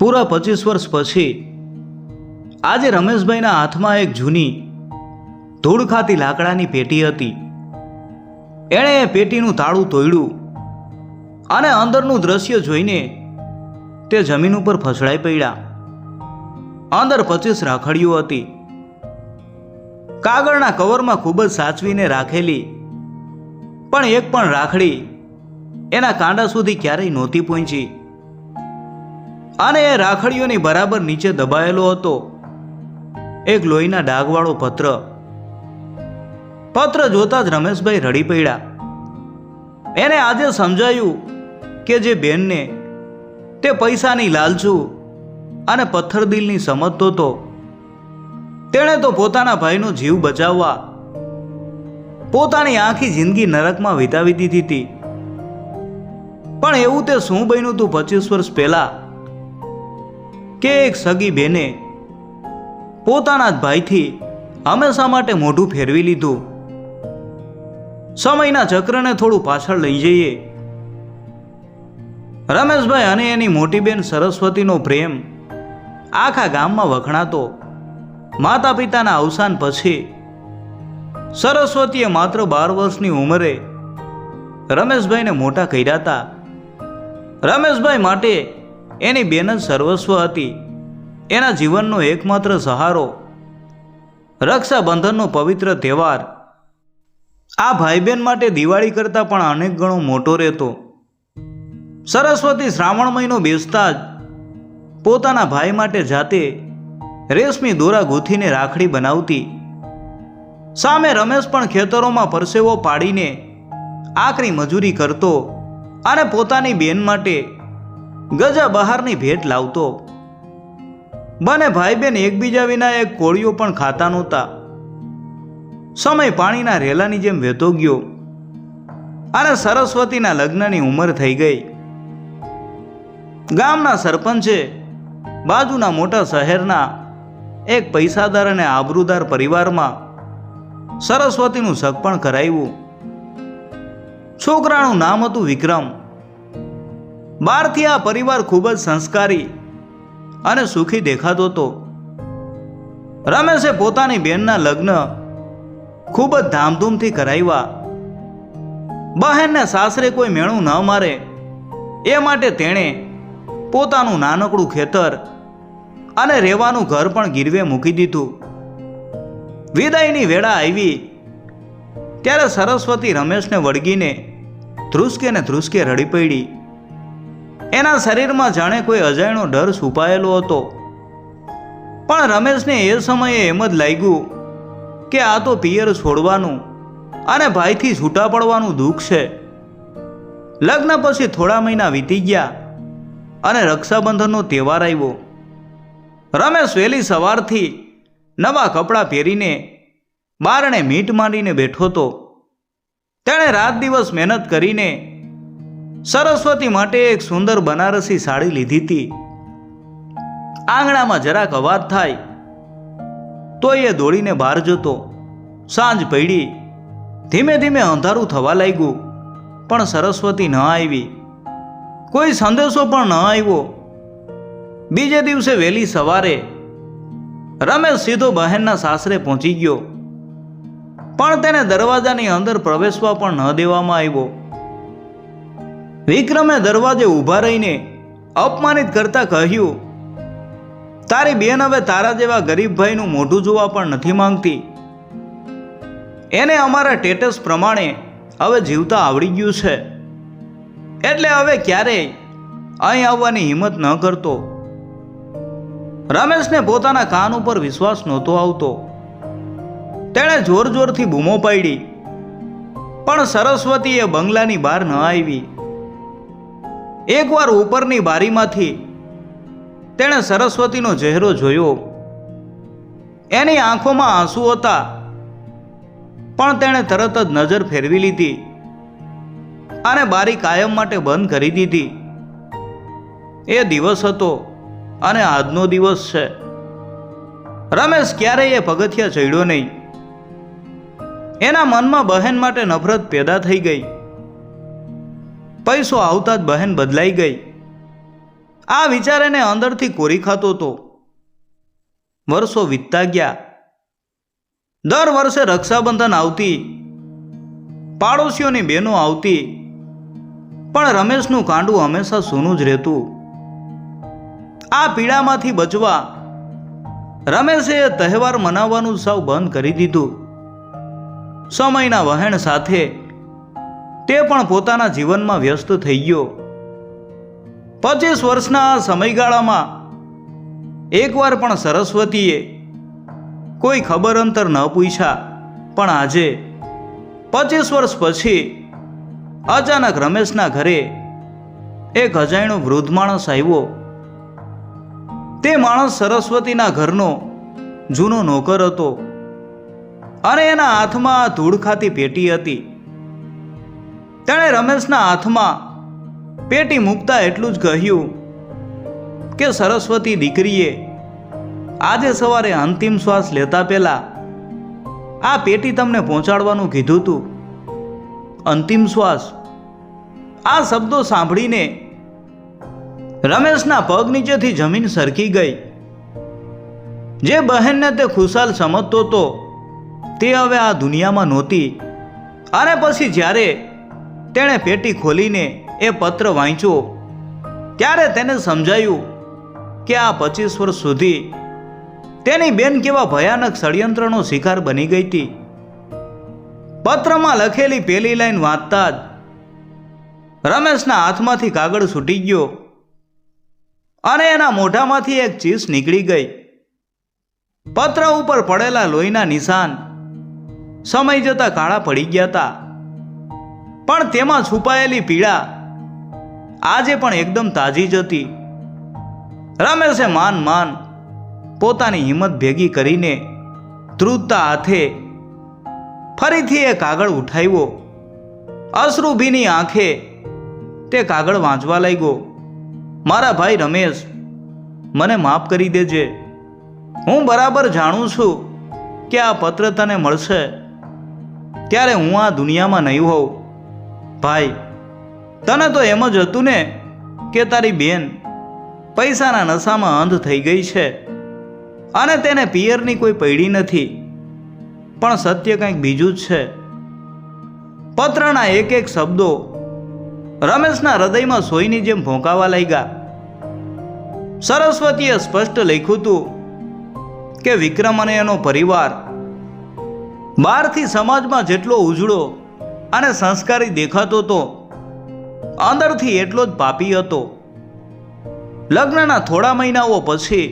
પૂરા 25 વર્ષ પછી આજે રમેશભાઈના હાથમાં એક જૂની ધૂળ ખાતી લાકડાની પેટી હતી. એણે એ પેટીનું તાળું તોડ્યું અને અંદરનું દ્રશ્ય જોઈને તે જમીન ઉપર ફસડાઈ પડ્યા. અંદર 25 રાખડીઓ હતી. કાગળના કવરમાં ખૂબ જ સાચવીને રાખેલી, પણ એક પણ રાખડી એના કાંડા સુધી ક્યારેય નહોતી પહોંચી. અને એ રાખડીઓની બરાબર નીચે દબાયેલો હતો એક લોહીના ડાઘવાળો પત્ર. પત્ર જોતા જ રમેશભાઈ રડી પડ્યા. એને આજે સમજાયું કે જે બેનને તે પૈસાની લાલચુ અને પથ્થરદિલની સમજતો હતો, તેણે તો પોતાના ભાઈનો જીવ બચાવવા પોતાની આખી જિંદગી નરકમાં વિતાવી દીધી હતી. પણ એવું તે શું બન્યું હતું 25 વર્ષ પહેલા કે એક સગી બેને પોતાના જ ભાઈથી હંમેશા માટે મોઢું ફેરવી લીધું. સમયના ચક્રને થોડું પાછળ લઈ જઈએ. રમેશભાઈ અને એની મોટી બેન સરસ્વતીનો પ્રેમ આખા ગામમાં વખણાતો. માતા પિતાના અવસાન પછી સરસ્વતીએ માત્ર 12 વર્ષની ઉંમરે રમેશભાઈને મોટા કર્યા હતા. રમેશભાઈ માટે એની બેન જ સર્વસ્વ હતી, એના જીવનનો એકમાત્ર સહારો. રક્ષાબંધનનો પવિત્ર તહેવાર આ ભાઈ બહેન માટે દિવાળી કરતાં પણ અનેક ગણો મોટો રહેતો. સરસ્વતી શ્રાવણ મહિનો બેસતા જ પોતાના ભાઈ માટે જાતે રેશમી દોરા ગૂંથીને રાખડી બનાવતી. સામે રમેશ પણ ખેતરોમાં પરસેવો પાડીને આકરી મજૂરી કરતો અને પોતાની બેન માટે ગજા બહારની ભેટ લાવતો. બંને ભાઈ બહેન એકબીજા વિના એક કોળીઓ પણ ખાતા નહોતા. સમય પાણીના રેલાની જેમ વહેતો ગયો અને સરસ્વતીના લગ્નની ઉંમર થઈ ગઈ. ગામના સરપંચે બાજુના મોટા શહેરના એક પૈસાદાર અને આબરૂદાર પરિવારમાં સરસ્વતીનું સગપણ કરાવ્યું. છોકરાનું નામ હતું વિક્રમ. બહારથી આ પરિવાર ખૂબ જ સંસ્કારી અને સુખી દેખાતો હતો. રમેશે પોતાની બેનના લગ્ન ખૂબ જ ધામધૂમથી કરાવ્યા. બહેનને સાસરે કોઈ મેણું ન મારે એ માટે તેણે પોતાનું નાનકડું ખેતર અને રહેવાનું ઘર પણ ગીરવે મૂકી દીધું. વિદાયની વેળા આવી ત્યારે સરસ્વતી રમેશને વળગીને ધ્રુસકે ને ધ્રુસકે રડી પડી. એના શરીરમાં જાણે કોઈ અજાણ્યો ડર છુપાયેલો હતો. પણ રમેશને એ સમયે એમ જ લાગ્યું કે આ તો પિયર છોડવાનું અને ભાઈથી છૂટા પડવાનું દુઃખ છે. લગ્ન પછી થોડા મહિના વીતી ગયા અને રક્ષાબંધનનો તહેવાર આવ્યો. રમેશ વહેલી સવારથી નવા કપડાં પહેરીને બારણે મીટ માંડીને બેઠો હતો. તેણે રાત દિવસ મહેનત કરીને સરસ્વતી માટે એક સુંદર બનારસી સાડી લીધી હતી. આંગણામાં જરાક અવાજ થાય તો એ દોડીને બહાર જતો. સાંજ પડી, ધીમે ધીમે અંધારું થવા લાગ્યું, પણ સરસ્વતી ન આવી. કોઈ સંદેશો પણ ન આવ્યો. બીજે દિવસે વહેલી સવારે રમેશ સીધો બહેનના સાસરે પહોંચી ગયો, પણ તેને દરવાજાની અંદર પ્રવેશવા પણ ન દેવામાં આવ્યો. વિક્રમે દરવાજે ઊભા રહીને અપમાનિત કરતા કહ્યું, તારી બેન હવે તારા જેવા ગરીબ ભાઈનું મોઢું જોવા પણ નથી માંગતી. એને અમારા સ્ટેટસ પ્રમાણે હવે જીવતા આવડી ગયું છે, એટલે હવે ક્યારેય અહીં આવવાની હિંમત ન કરતો. રમેશને પોતાના કાન ઉપર વિશ્વાસ નહોતો આવતો. તેણે જોર જોરથી બૂમો પાડી, પણ સરસ્વતી એ બંગલાની બહાર ન આવી. એકવાર ઉપરની બારીમાંથી તેણે સરસ્વતીનો ચહેરો જોયો. એની આંખોમાં આંસુ હતા, પણ તેણે તરત જ નજર ફેરવી લીધી અને બારી કાયમ માટે બંધ કરી દીધી. એ દિવસ હતો અને આજનો દિવસ છે. રમેશ ક્યારેય એ પગથિયા ચડ્યો નહીં. એના મનમાં બહેન માટે નફરત પેદા થઈ ગઈ. પૈસો આવતા જ બહેન બદલાઈ ગઈ આ વિચાર એને અંદરથી કોરી ખાતો હતો. વર્ષો વીતતા ગયા. દર વર્ષે રક્ષાબંધન આવતી, પાડોશીઓની બહેનો આવતી, પણ રમેશનું કાંડું હંમેશા સૂનું જ રહેતું. આ પીડામાંથી બચવા રમેશે એ તહેવાર મનાવવાનું સાવ બંધ કરી દીધું. સમયના વહેણ સાથે તે પણ પોતાના જીવનમાં વ્યસ્ત થઈ ગયો. 25 વર્ષના આ સમયગાળામાં એકવાર પણ સરસ્વતીએ કોઈ ખબર અંતર ન પૂછ્યા. પણ આજે 25 વર્ષ પછી અચાનક રમેશના ઘરે એક અજાણ્યો વૃદ્ધ માણસ આવ્યો. તે માણસ સરસ્વતીના ઘરનો જૂનો નોકર હતો અને એના હાથમાં ધૂળ ખાતી પેટી હતી. તેણે રમેશના હાથમાં પેટી મૂકતા એટલું જ કહ્યું કે સરસ્વતી દીકરીએ આજે સવારે અંતિમ શ્વાસ લેતા પહેલા આ પેટી તમને પહોંચાડવાનું કીધું હતું. અંતિમ શ્વાસ. આ શબ્દો સાંભળીને રમેશના પગ નીચેથી જમીન સરકી ગઈ. જે બહેનને તે ખુશાલ સમજતો હતો તે હવે આ દુનિયામાં નહોતી. અને પછી જ્યારે તેણે પેટી ખોલીને એ પત્ર વાંચ્યો ત્યારે તેને સમજાયું કે આ 25 વર્ષ સુધી તેની બેન કેવા ભયાનક ષડયંત્રનો શિકાર બની ગઈ હતી. પત્રમાં લખેલી પહેલી લાઈન વાંચતા જ રમેશના હાથમાંથી કાગળ છૂટી ગયો અને એના મોઢામાંથી એક ચીસ નીકળી ગઈ. પત્ર ઉપર પડેલા લોહીના નિશાન સમય જતા કાળા પડી ગયા હતા, પણ તેમાં છુપાયેલી પીડા આજે પણ એકદમ તાજી જ હતી. રમેશે માન પોતાની હિંમત ભેગી કરીને ધ્રુજતા હાથે ફરીથી એ કાગળ ઉઠાવ્યો. અશ્રુભીની આંખે તે કાગળ વાંચવા લાગ્યો. મારા ભાઈ રમેશ, મને માફ કરી દેજે. હું બરાબર જાણું છું કે આ પત્ર તને મળશે ત્યારે હું આ દુનિયામાં નહીં હોઉં. ભાઈ, તને તો એમ જ હતું ને કે તારી બેન પૈસાના નશામાં અંધ થઈ ગઈ છે અને તેને પિયરની કોઈ પૈડી નથી. પણ સત્ય કંઈક બીજું જ છે. પત્રના એક એક શબ્દો રમેશના હૃદયમાં સોયની જેમ ભોંકાવા લાગ્યા. સરસ્વતીએ સ્પષ્ટ લખ્યું હતું કે વિક્રમ અને એનો પરિવાર બહારથી સમાજમાં જેટલો ઉજળો અને સંસ્કારી દેખાતો હતો, અંદરથી એટલો જ પાપી હતો. લગ્નના થોડા મહિનાઓ પછી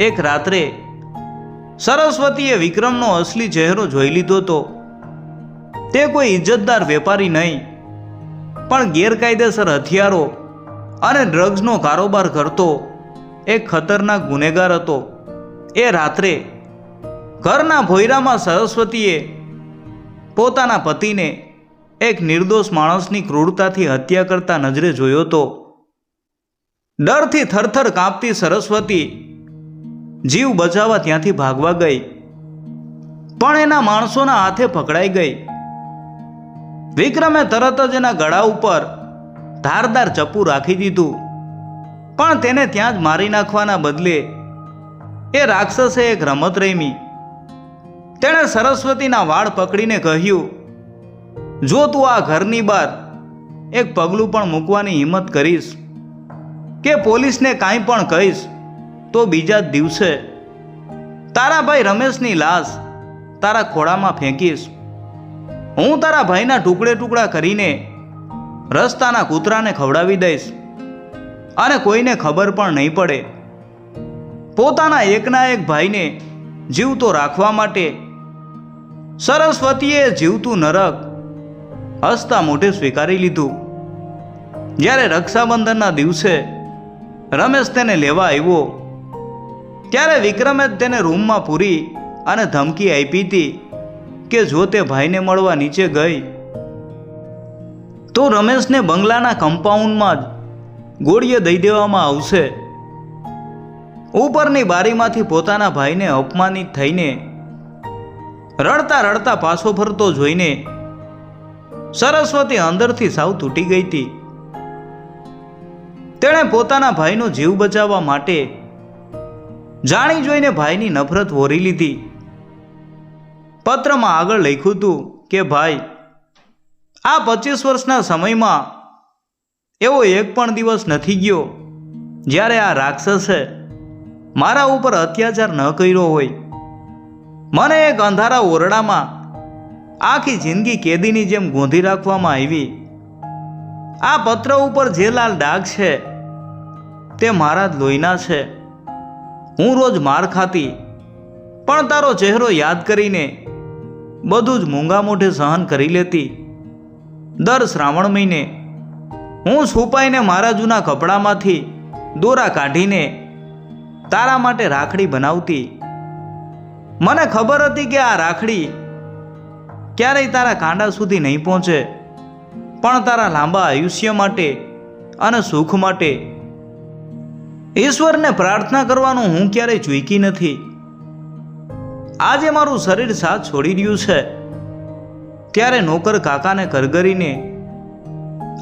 એક રાત્રે સરસ્વતીએ વિક્રમનો અસલી ચહેરો જોઈ લીધો હતો. તે કોઈ ઇજ્જતદાર વેપારી નહીં, પણ ગેરકાયદેસર હથિયારો અને ડ્રગ્સનો કારોબાર કરતો એક ખતરનાક ગુનેગાર હતો. એ રાત્રે ઘરના ભોયરામાં સરસ્વતીએ પોતાના પતિને એક નિર્દોષ માણસની ક્રૂરતાથી હત્યા કરતા નજરે જોયો હતો. ડરથી થરથર કાંપતી સરસ્વતી જીવ બચાવવા ત્યાંથી ભાગવા ગઈ, પણ એના માણસોના હાથે પકડાઈ ગઈ. વિક્રમે તરત જ એના ગળા ઉપર ધારદાર ચપ્પુ રાખી દીધું, પણ તેને ત્યાં જ મારી નાખવાના બદલે એ રાક્ષસે એક રમત રમી. તેણે સરસ્વતીના વાળ પકડીને કહ્યું, જો તું આ ઘરની બહાર એક પગલું પણ મૂકવાની હિંમત કરીશ કે પોલીસને કાંઈ પણ કહીશ તો બીજા જ દિવસે તારા ભાઈ રમેશની લાશ તારા ખોળામાં ફેંકીશ. હું તારા ભાઈના ટુકડે ટુકડા કરીને રસ્તાના કૂતરાને ખવડાવી દઈશ અને કોઈને ખબર પણ નહીં પડે. પોતાના એકના એક ભાઈને જીવતો રાખવા માટે સરસ્વતીએ જીવતું નરક હસતા મોઢે સ્વીકારી લીધું. જ્યારે રક્ષાબંધનના દિવસે રમેશ તેને લેવા આવ્યો ત્યારે વિક્રમે તેને રૂમમાં પૂરી અને ધમકી આપી હતી કે જો તે ભાઈને મળવા નીચે ગઈ તો રમેશને બંગલાના કમ્પાઉન્ડમાં જ ગોળીએ દઈ દેવામાં આવશે. ઉપરની બારીમાંથી પોતાના ભાઈને અપમાનિત થઈને રડતા રડતા પાછો ફરતો જોઈને સરસ્વતી અંદરથી સાવ તૂટી ગઈ હતી. તેણે પોતાના ભાઈનો જીવ બચાવવા માટે જાણી જોઈને ભાઈની નફરત વોરી લીધી. પત્રમાં આગળ લખ્યું હતું કે ભાઈ, આ 25 વર્ષના સમયમાં એવો એક પણ દિવસ નથી ગયો જ્યારે આ રાક્ષસે મારા ઉપર અત્યાચાર ન કર્યો હોય. મને એક અંધારા ઓરડામાં આખી જિંદગી કેદીની જેમ ગોંધી રાખવામાં આવી. આ પત્ર ઉપર જે લાલ ડાઘ છે તે મારા જ લોહીના છે. હું રોજ માર ખાતી, પણ તારો ચહેરો યાદ કરીને બધું જ મૂંગા મોઢે સહન કરી લેતી. દર શ્રાવણ મહિને હું છુપાઈને મારા જૂના કપડામાંથી દોરા કાઢીને તારા માટે રાખડી બનાવતી. મને ખબર હતી કે આ રાખડી ક્યારેય તારા કાંડા સુધી નહીં પહોંચે, પણ તારા લાંબા આયુષ્ય માટે અને સુખ માટે ઈશ્વરને પ્રાર્થના કરવાનું હું ક્યારેય ચૂકી નથી. આજે મારું શરીર સાથ છોડી રહ્યું છે ત્યારે નોકર કાકાને કરગરીને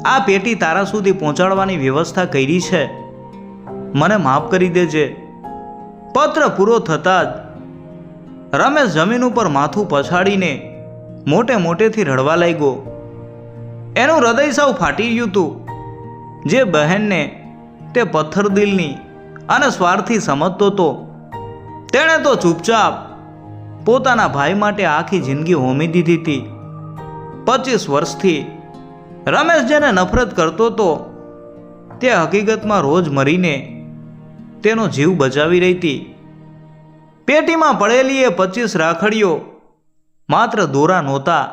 આ પેટી તારા સુધી પહોંચાડવાની વ્યવસ્થા કરી છે. મને માફ કરી દેજે. પત્ર પૂરો થતાં જ રમેશ જમીન ઉપર માથું પછાડીને મોટે મોટેથી રડવા લાગ્યો. એનું હૃદય સાવ ફાટી ગયું હતું. જે બહેનને તે પથ્થર દિલની અને સ્વાર્થી સમજતો હતો, તેણે તો ચૂપચાપ પોતાના ભાઈ માટે આખી જિંદગી હોમી દીધી હતી. 25 વર્ષથી રમેશ જેને નફરત કરતો હતો તે હકીકતમાં રોજ મરીને તેનો જીવ બચાવી રહી હતી. પેટીમાં પડેલી એ 25 રાખડીઓ માત્ર દોરા નહોતા,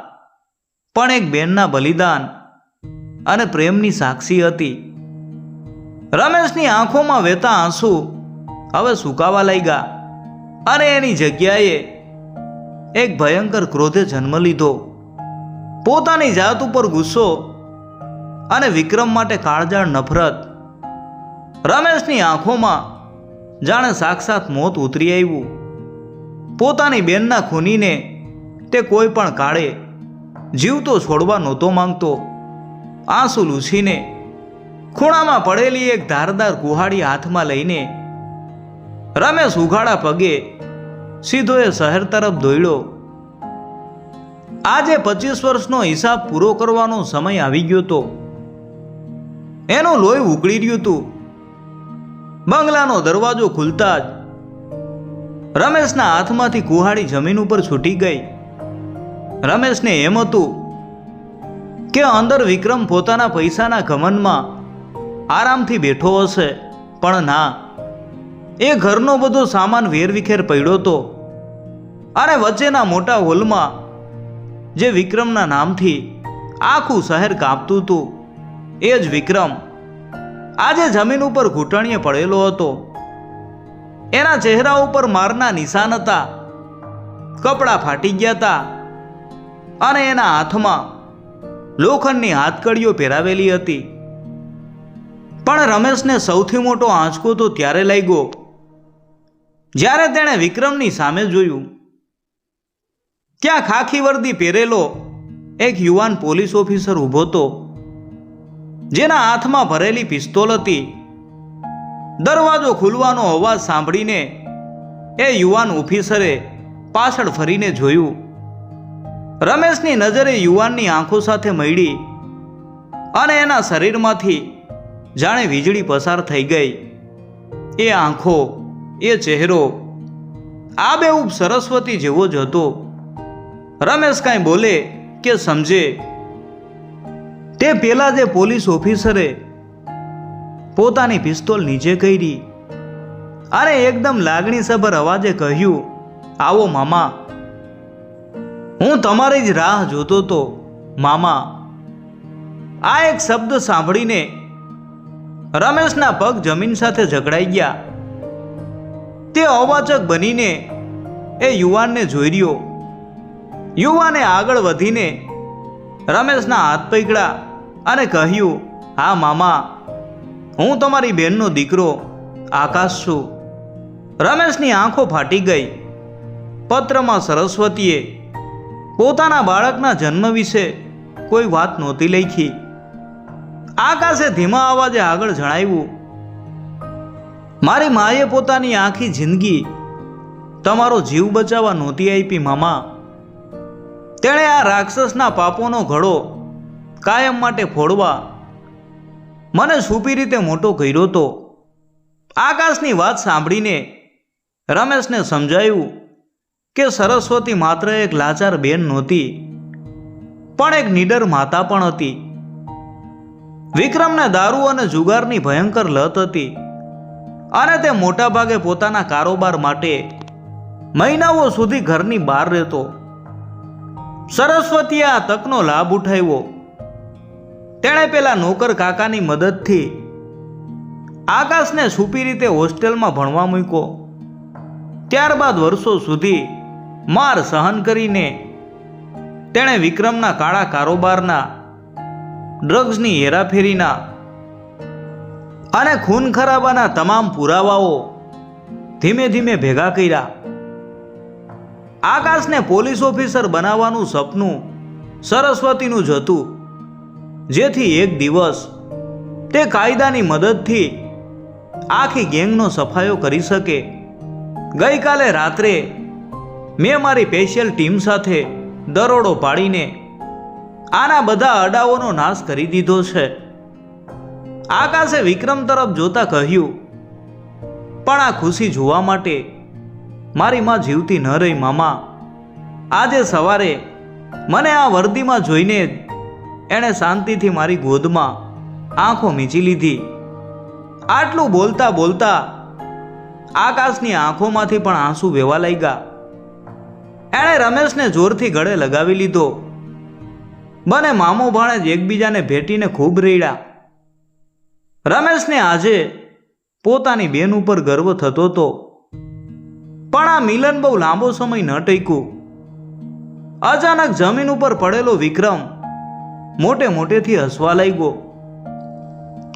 પણ એક બેનના બલિદાન અને પ્રેમની સાક્ષી હતી. રમેશની આંખોમાં વહેતા આંસુ હવે સુકાવા લાગ્યા અને એની જગ્યાએ એક ભયંકર ક્રોધે જન્મ લીધો. પોતાની જાત ઉપર ગુસ્સો અને વિક્રમ માટે કાળજાળ નફરત. રમેશની આંખોમાં જાણે સાક્ષાત મોત ઉતરી આવ્યું. પોતાની બેનના ખૂનીને તે કોઈ પણ કાળે જીવતો છોડવા નહોતો માંગતો. આંસુ લૂછીને ખૂણામાં પડેલી એક ધારદાર કુહાડી હાથમાં લઈને રમેશ ઉઘાડા પગે સીધો એ શહેર તરફ દોડ્યો. આજે 25 વર્ષનો હિસાબ પૂરો કરવાનો સમય આવી ગયો હતો. એનું લોહી ઉકળી રહ્યું હતું. બંગલાનો દરવાજો ખુલતા જ રમેશના હાથમાંથી કુહાડી જમીન ઉપર છૂટી ગઈ. રમેશને એમ હતું કે અંદર વિક્રમ પોતાના પૈસાના ઘમંડમાં આરામથી બેઠો હશે, પણ ના, એ ઘરનો બધો સામાન વેરવિખેર પડ્યો હતો અને વચ્ચેના મોટા હોલમાં જે વિક્રમના નામથી આખું શહેર કાપતું હતું એ જ વિક્રમ આજે જમીન ઉપર ઘૂંટણીએ પડેલો હતો. એના ચહેરા ઉપર મારના નિશાન હતા. કપડાં ફાટી ગયા હતા અને એના હાથમાં લોખંડની હાથકડીઓ પહેરાવેલી હતી. પણ રમેશને સૌથી મોટો આંચકો તો ત્યારે લાગ્યો જ્યારે તેણે વિક્રમની સામે જોયું. ત્યાં ખાખી વર્દી પહેરેલો એક યુવાન પોલીસ ઓફિસર ઊભો હતો, જેના હાથમાં ભરેલી પિસ્તોલ હતી. દરવાજો ખુલવાનો અવાજ સાંભળીને એ યુવાન ઓફિસરે પાછળ ફરીને જોયું. રમેશની નજરે યુવાનની આંખો સાથે મળી અને એના શરીરમાંથી જાણે વીજળી પસાર થઈ ગઈ. એ આંખો, એ ચહેરો આબેહૂબ સરસ્વતી જેવો જ હતો. રમેશ કાંઈ બોલે કે સમજે તે પેલા જે પોલીસ ઓફિસરે પોતાની પિસ્તોલ નીચે કરી અને એકદમ લાગણીસભર અવાજે કહ્યું, આવો મામા, હું તમારી જ રાહ જોતો તો મામા. આ એક શબ્દ સાંભળીને રમેશના પગ જમીન સાથે જકડાઈ ગયા. તે અવાચક બનીને એ યુવાનને જોઈ રહ્યો. યુવાને આગળ વધીને રમેશના હાથ પકડ્યા અને કહ્યું, હા મામા, હું તમારી બહેનનો દીકરો આકાશ છું. રમેશની આંખો ફાટી ગઈ. પત્રમાં સરસ્વતીએ પોતાના બાળકના જન્મ વિશે કોઈ વાત નહોતી લખી. આકાશે ધીમા અવાજે આગળ જણાવ્યું, મારી માએ પોતાની આખી જિંદગી તમારો જીવ બચાવવા નહોતી આપી મામા. તેણે આ રાક્ષસના પાપોનો ઘડો કાયમ માટે ફોડવા મને છુપી રીતે મોટો કર્યો હતો. આકાશની વાત સાંભળીને રમેશને સમજાયું કે સરસ્વતી માત્ર એક લાચાર બેન નહોતી, પણ એક નીડર માતા પણ હતી. વિક્રમને દારૂ અને જુગારની ભયંકર લત હતી અને તે મોટા ભાગે પોતાના કારોબાર માટે મહિનાઓ સુધી ઘરની બહાર રહેતો. સરસ્વતીએ આ તકનો લાભ ઉઠાવ્યો. તેણે પેલા નોકર કાકાની મદદથી આકાશને છુપી રીતે હોસ્ટેલમાં ભણવા મૂક્યો. ત્યારબાદ વર્ષો સુધી માર સહન કરીને તેણે વિક્રમના કાળા કારોબારના, ડ્રગ્સની હેરાફેરીના અને ખૂન ખરાબાના તમામ પુરાવાઓ ધીમે ધીમે ભેગા કર્યા. આકાશને પોલીસ ઓફિસર બનાવવાનું સપનું સરસ્વતીનું જ હતું, જેથી એક દિવસ તે કાયદાની મદદથી આખી ગેંગનો સફાયો કરી શકે. ગઈકાલે રાત્રે મેં મારી સ્પેશિયલ ટીમ સાથે દરોડો પાડીને આના બધા અડાઓનો નાશ કરી દીધો છે. આકાશે વિક્રમ તરફ જોતા કહ્યું, પણ આ ખુશી જોવા માટે મારી માં જીવતી ન રહી મામા. આજે સવારે મને આ વર્દીમાં જોઈને જ એણે શાંતિથી મારી ગોદમાં આંખો મીચી લીધી. આટલું બોલતા બોલતા આકાશની આંખોમાંથી પણ આંસુ વહેવા લાગ્યા. એણે રમેશને જોરથી ગળે લગાવી લીધો. બંને મામો ભાણેજ એકબીજાને ભેટીને ખૂબ રેડ્યા. રમેશને આજે પોતાની બેન ઉપર ગર્વ થતો હતો, પણ આ મિલન બહુ લાંબો સમય ન ટક્યું. અચાનક જમીન ઉપર પડેલો વિક્રમ મોટે મોટેથી હસવા લાગ્યો.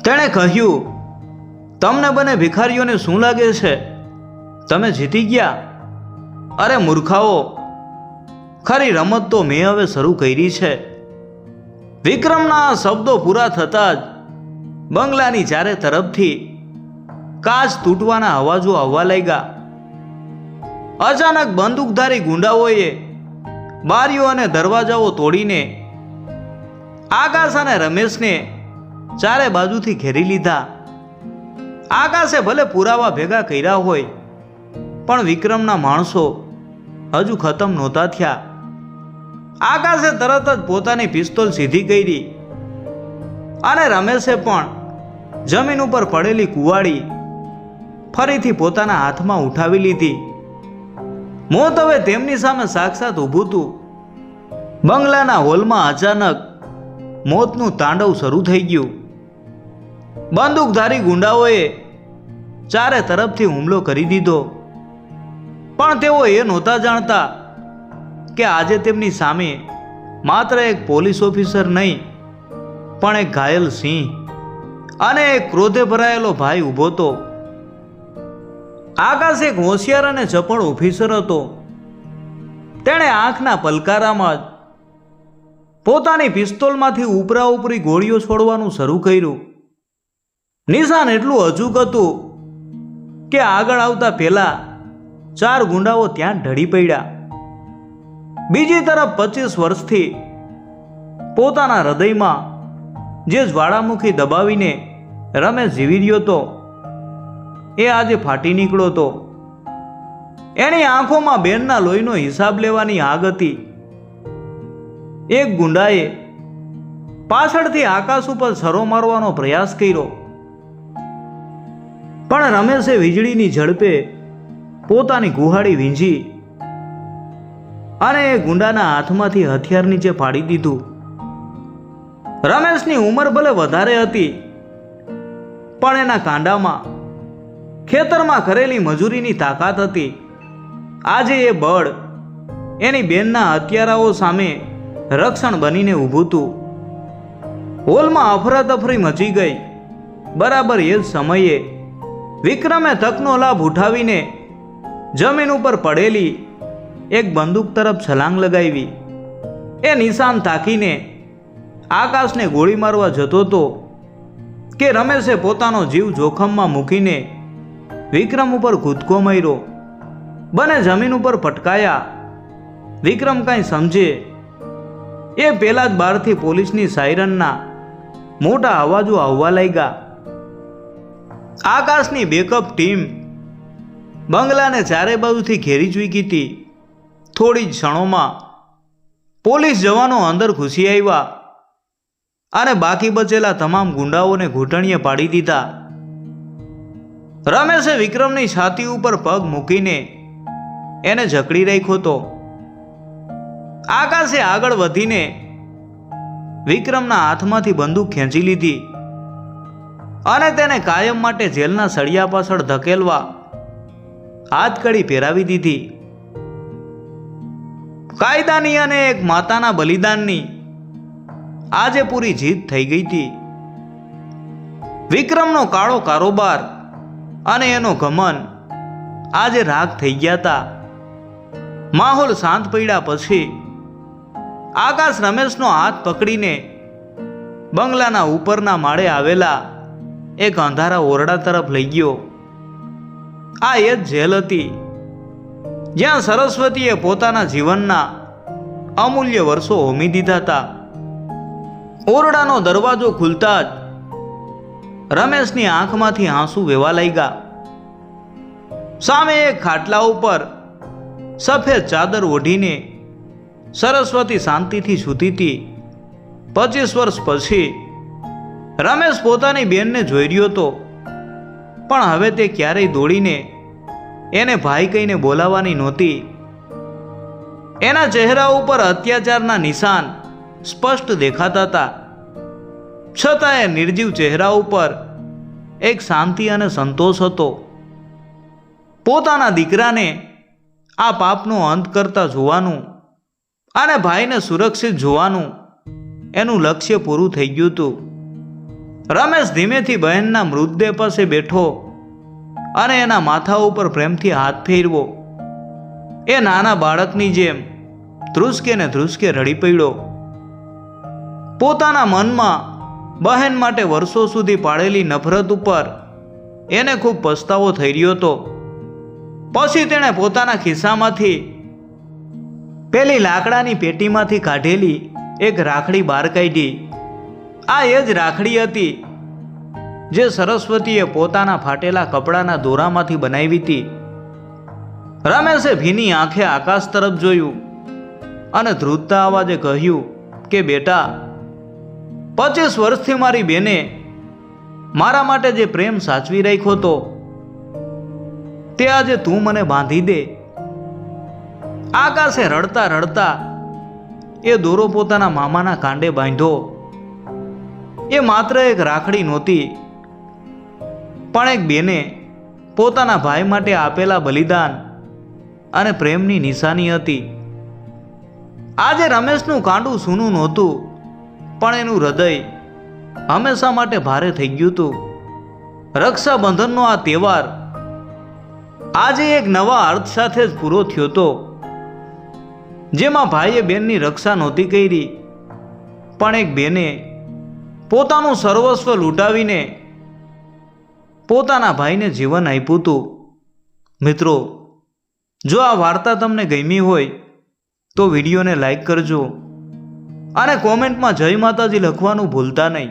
તેણે કહ્યું, તમને બંને ભિખારીઓને શું લાગે છે? તમે જીતી ગયા? અરે મૂર્ખાઓ, ખરી રમત તો મેં હવે શરૂ કરી છે. વિક્રમના આ શબ્દો પૂરા થતાં જ બંગલાની ચારે તરફથી કાચ તૂટવાના અવાજો આવવા લાગ્યા. અચાનક બંદૂકધારી ગુંડાઓએ બારીઓ અને દરવાજાઓ તોડીને આકાશ અને રમેશને ચારે બાજુથી ઘેરી લીધા. આકાશે ભલે પુરાવા ભેગા કર્યા હોય, પણ વિક્રમના માણસો હજુ ખતમ નહોતા થયા. આકાશે તરત જ પોતાની પિસ્તોલ સીધી કરી અને રમેશે પણ જમીન ઉપર પડેલી કુવાડી ફરીથી પોતાના હાથમાં ઉઠાવી લીધી. મોત હવે તેમની સામે સાક્ષાત ઊભું હતું. બંગલાના હોલમાં અચાનક મોતનું તાંડવ શરૂ થઈ ગયું. બંદૂકધારી ગુંડાઓએ ચારે તરફથી હુમલો કરી દીધો, પણ તેઓ એ નહોતા જાણતા કે આજે તેમની સામે માત્ર એક પોલીસ ઓફિસર નહીં, પણ એક ઘાયલ સિંહ અને એક ક્રોધે ભરાયેલો ભાઈ ઊભો હતો. આકાશ એક હોશિયાર અને ચપળ ઓફિસર હતો. તેણે આંખના પલકારામાં જ પોતાની પિસ્તોલમાંથી ઉપરા ઉપરી ગોળીઓ છોડવાનું શરૂ કર્યું. નિશાન એટલું અચૂક હતું કે આગળ આવતા પહેલા 4 ગુંડાઓ ત્યાં ઢળી પડ્યા. બીજી તરફ 25 વર્ષથી પોતાના હૃદયમાં જે જ્વાળામુખી દબાવીને રમેશ જીવી રહ્યો હતો, એ આજે ફાટી નીકળ્યો હતો. એની આંખોમાં બેનના લોહીનો હિસાબ લેવાની આગ હતી. એક ગુંડાએ પાછળથી આકાશ ઉપર છરો મારવાનો પ્રયાસ કર્યો, પણ રમેશે વીજળીની ઝડપે પોતાની ગુહાડી વીંજી અને એ ગુંડાના હાથમાંથી હથિયાર નીચે પાડી દીધું. રમેશની ઉંમર ભલે વધારે હતી, પણ એના કાંડામાં ખેતરમાં કરેલી મજૂરીની તાકાત હતી. આજે એ બળ એની બેનના હત્યારાઓ સામે રક્ષણ બનીને ઊભું હતું. હોલમાં અફરાતફરી મચી ગઈ. બરાબર એ જ સમયે વિક્રમે તકનો લાભ ઉઠાવીને જમીન ઉપર પડેલી એક બંદૂક તરફ છલાંગ લગાવી. એ નિશાન તાકીને આકાશને ગોળી મારવા જતો હતો કે રમેશે પોતાનો જીવ જોખમમાં મૂકીને વિક્રમ ઉપર કૂદકો માર્યો. બંને જમીન ઉપર પટકાયા. વિક્રમ કાંઈ સમજે એ પહેલા જ બહારથી પોલીસની સાયરનના મોટા અવાજો આવવા લાગ્યા. આકાશની બેકઅપ ટીમ બંગલાને ચારે બાજુથી ઘેરી ચૂકી હતી. થોડી જ ક્ષણોમાં પોલીસ જવાનો અંદર ઘૂસી આવ્યા અને બાકી બચેલા તમામ ગુંડાઓને ઘૂંટણીએ પાડી દીધા. રમેશે વિક્રમની છાતી ઉપર પગ મૂકીને એને જકડી રાખ્યો હતો. આકાશે આગળ વધીને વિક્રમના હાથમાંથી બંદૂક ખેંચી લીધી અને તેને કાયમ માટે જેલના સળિયા પાછળ ધકેલવા હાથકડી પહેરાવી દીધી. કાયદાની અને એક માતાના બલિદાનની આજે પૂરી જીત થઈ ગઈ હતી. વિક્રમનો કાળો કારોબાર અને એનો ઘમંડ આજે રાખ થઈ ગયા હતા. માહોલ શાંત પડ્યા પછી આકાશ રમેશનો હાથ પકડીને બંગલાના ઉપરના માળે આવેલા એક અંધારા ઓરડા તરફ લઈ ગયો. આ એ જ જેલ હતી જ્યાં સરસ્વતીએ પોતાના જીવનના અમૂલ્ય વર્ષો હોમી દીધા હતા. ઓરડાનો દરવાજો ખુલતા જ રમેશની આંખમાંથી આંસુ વહેવા લાગ્યા. સામે એક ખાટલા ઉપર સફેદ ચાદર ઓઢીને સરસ્વતી શાંતિથી સૂતી હતી. 25 વર્ષ પછી રમેશ પોતાની બેનને જોઈ રહ્યો હતો, પણ હવે તે ક્યારેય દોડીને એને ભાઈ કહીને બોલાવવાની નહોતી. એના ચહેરા ઉપર અત્યાચારના નિશાન સ્પષ્ટ દેખાતા હતા, છતાં એ નિર્જીવ ચહેરા ઉપર એક શાંતિ અને સંતોષ હતો. પોતાના દીકરાને આ પાપનો અંત કરતા જોવાનું અને ભાઈને સુરક્ષિત જોવાનું એનું લક્ષ્ય પૂરું થઈ ગયું હતું. રમેશ ધીમેથી બહેનના મૃતદેહ પાસે બેઠો અને એના માથા ઉપર પ્રેમથી હાથ ફેરવો. એ નાના બાળકની જેમ ધ્રુસકે ને ધ્રુસકે રડી પડ્યો. પોતાના મનમાં બહેન માટે વર્ષો સુધી પાળેલી નફરત ઉપર એને ખૂબ પસ્તાવો થઈ રહ્યો હતો. પછી તેણે પોતાના ખિસ્સામાંથી પેલી લાકડાની પેટીમાંથી કાઢેલી એક રાખડી બહાર કાઢી. આ એ જ રાખડી હતી જે સરસ્વતીએ પોતાના ફાટેલા કપડાના દોરામાંથી બનાવી હતી. રમેશે ભીની આંખે આકાશ તરફ જોયું અને ધ્રુજતા અવાજે કહ્યું કે બેટા, 25 વર્ષથી મારી બેને મારા માટે જે પ્રેમ સાચવી રાખ્યો હતો તે આજે તું મને બાંધી દે. આકાશે રડતા રડતા એ દોરો પોતાના મામાના કાંડે બાંધ્યો. એ માત્ર એક રાખડી નહોતી, પણ એક બેને પોતાના ભાઈ માટે આપેલા બલિદાન અને પ્રેમની નિશાની હતી. આજે રમેશનું કાંડું સૂનું નહોતું, પણ એનું હૃદય હંમેશા માટે ભારે થઈ ગયું હતું. રક્ષાબંધનનો આ તહેવાર આજે એક નવા અર્થ સાથે જ પૂરો થયો હતો, જેમાં ભાઈએ બેનની રક્ષા નહોતી કરી, પણ એક બેને પોતાનું સર્વસ્વ લૂંટાવીને પોતાના ભાઈને જીવન આપ્યું હતું. મિત્રો, જો આ વાર્તા તમને ગમી હોય તો વિડીયોને લાઈક કરજો અને કોમેન્ટમાં જય માતાજી લખવાનું ભૂલતા નહીં.